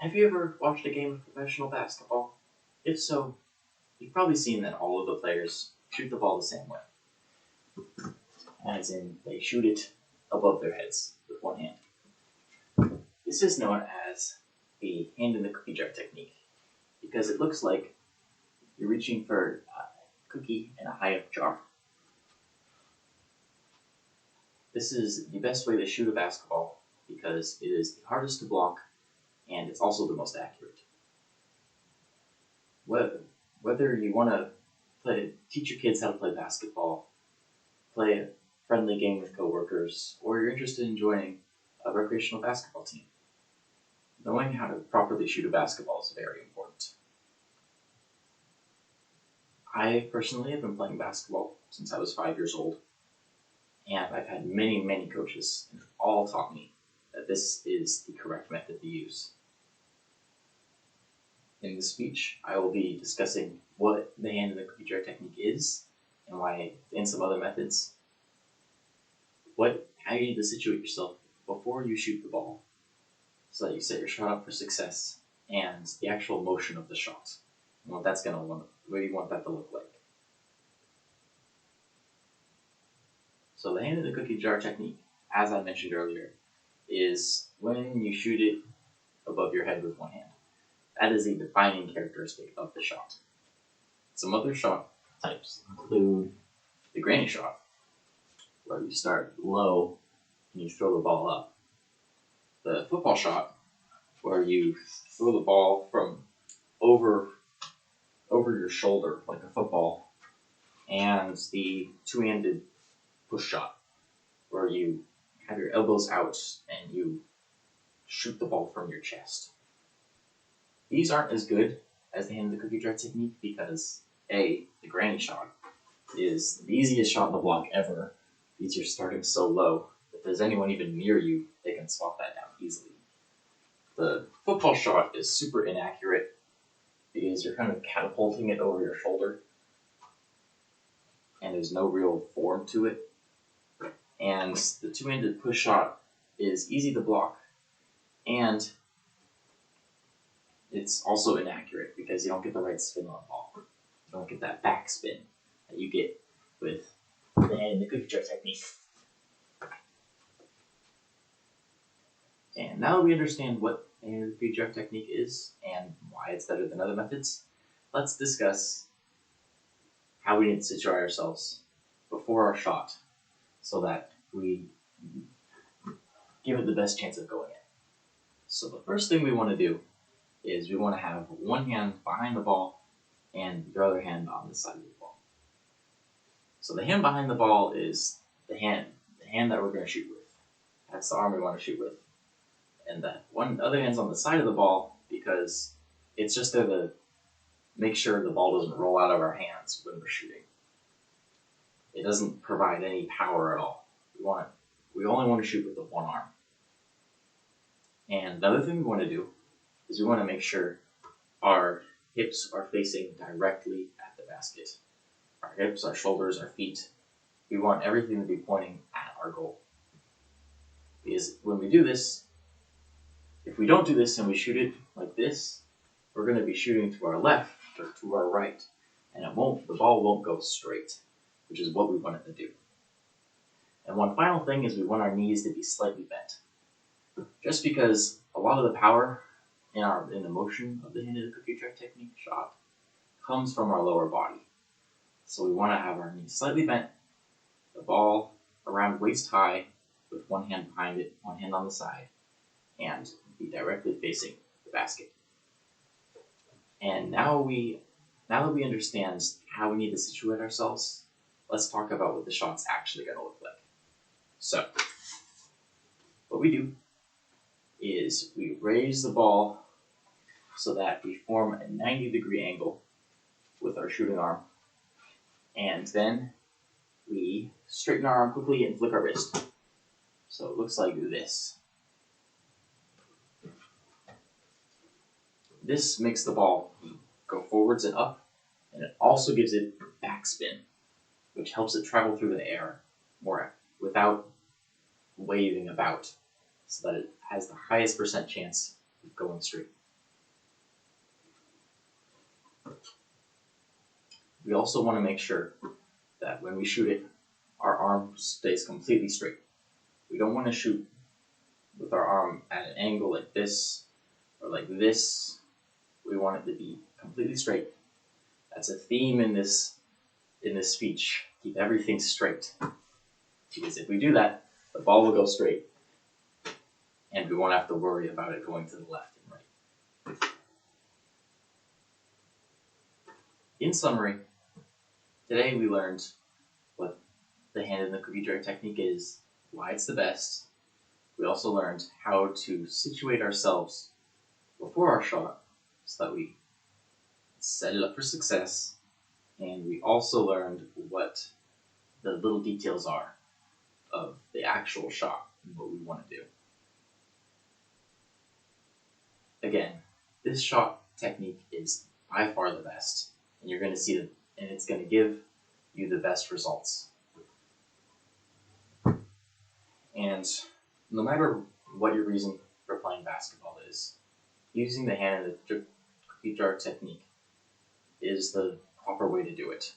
Have you ever watched a game of professional basketball? If so, you've probably seen that all of the players shoot the ball the same way, as in they shoot it above their heads with one hand. This is known as the hand in the cookie jar technique because it looks like you're reaching for a cookie in a high-up jar. This is the best way to shoot a basketball because it is the hardest to block and it's also the most accurate. Whether you want to teach your kids how to play basketball, play a friendly game with coworkers, or you're interested in joining a recreational basketball team, knowing how to properly shoot a basketball is very important. I personally have been playing basketball since I was 5 years old, and I've had many coaches, and all taught me that this is the correct method to use. In this speech, I will be discussing what the hand in the cookie jar technique is, and some other methods, how you need to situate yourself before you shoot the ball, so that you set your shot up for success, and the actual motion of the shot, and what you want that to look like. So the hand in the cookie jar technique, as I mentioned earlier, is when you shoot it above your head with one hand. That is a defining characteristic of the shot. Some other shot types include the granny shot, where you start low and you throw the ball up. The football shot, where you throw the ball from over your shoulder like a football, and the two-handed push shot, where you have your elbows out and you shoot the ball from your chest. These aren't as good as the hand in the cookie jar technique because the granny shot is the easiest shot in the block ever because you're starting so low. If there's anyone even near you, they can swat that down easily. The football shot is super inaccurate because you're kind of catapulting it over your shoulder and there's no real form to it. And the two-handed push shot is easy to block, and it's also inaccurate because you don't get the right spin on the ball. You don't get that back spin that you get with the hand in the cookie jar technique. And now that we understand what the hand in the cookie jar technique is and why it's better than other methods, let's discuss how we need to situate ourselves before our shot so that we give it the best chance of going in. So the first thing we want to do is we want to have one hand behind the ball and your other hand on the side of the ball. So the hand behind the ball is the hand that we're going to shoot with. That's the arm we want to shoot with. And the other hand's on the side of the ball because it's just there to make sure the ball doesn't roll out of our hands when we're shooting. It doesn't provide any power at all. We only want to shoot with the one arm. And another thing we want to do is we want to make sure our hips are facing directly at the basket. Our hips, our shoulders, our feet. We want everything to be pointing at our goal. Because when we do this, if we don't do this and we shoot it like this, we're going to be shooting to our left or to our right, and the ball won't go straight, which is what we want it to do. And one final thing is we want our knees to be slightly bent. Just because a lot of the power in the motion of the hand in the cookie jar technique shot comes from our lower body. So we want to have our knees slightly bent, the ball around waist high with one hand behind it, one hand on the side, and be directly facing the basket. And now that we understand how we need to situate ourselves, let's talk about what the shot's actually going to look like. So, what we do is we raise the ball so that we form a 90-degree angle with our shooting arm, and then we straighten our arm quickly and flick our wrist. So it looks like this. This makes the ball go forwards and up, and it also gives it backspin, which helps it travel through the air more without waving about, so that it has the highest percent chance of going straight. We also want to make sure that when we shoot it, our arm stays completely straight. We don't want to shoot with our arm at an angle like this or like this. We want it to be completely straight. That's a theme in this speech. Keep everything straight. Because if we do that, the ball will go straight. And we won't have to worry about it going to the left and right. In summary, today we learned what the hand in the cookie jar technique is, why it's the best. We also learned how to situate ourselves before our shot so that we set it up for success. And we also learned what the little details are of the actual shot and what we want to do. Again, this shot technique is by far the best, and you're going to see it, and it's going to give you the best results. And no matter what your reason for playing basketball is, using the hand in the cookie jar technique is the proper way to do it.